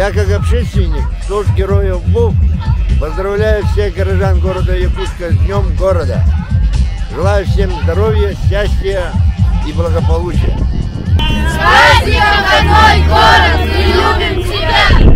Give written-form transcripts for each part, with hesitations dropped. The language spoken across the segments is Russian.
Я, как общественник, служ героев БУФ, поздравляю всех горожан города Якутска с Днем города. Желаю всем здоровья, счастья и благополучия. С праздником, родной город! Мы любим тебя!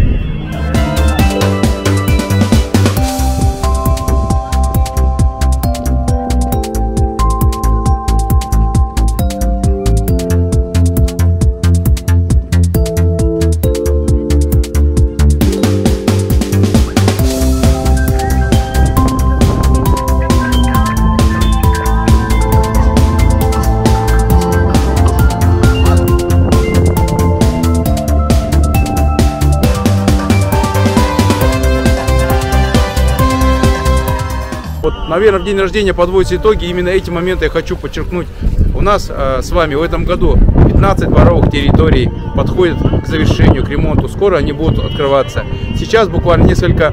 Вот, наверное, в день рождения подводятся итоги. Именно эти моменты я хочу подчеркнуть. У нас с вами в этом году 15 дворовых территорий подходят к завершению, к ремонту. Скоро они будут открываться. Сейчас, буквально несколько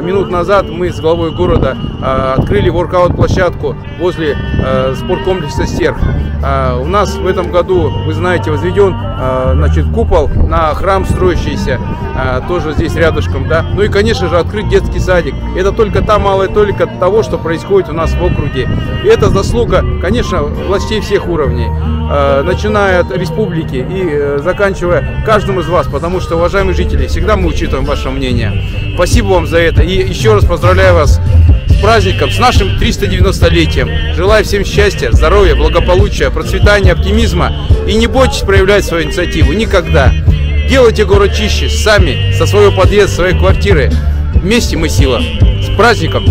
минут назад, мы с главой города открыли воркаут-площадку возле спорткомплекса «Стерх». У нас в этом году, вы знаете, возведен купол на храм строящийся, тоже здесь рядышком, да. Ну и, конечно же, открыт детский садик. Это только та малая толика того, что происходит у нас в округе. И это заслуга, конечно, властей всех уровней, начиная от республики и заканчивая каждым из вас, потому что, уважаемые жители, всегда мы учитываем ваше мнение. Спасибо вам за это. И еще раз поздравляю вас с праздником, с нашим 390-летием. Желаю всем счастья, здоровья, благополучия, процветания, оптимизма. И не бойтесь проявлять свою инициативу. Никогда. Делайте город чище сами, со своего подъезда, своей квартиры. Вместе мы сила. С праздником!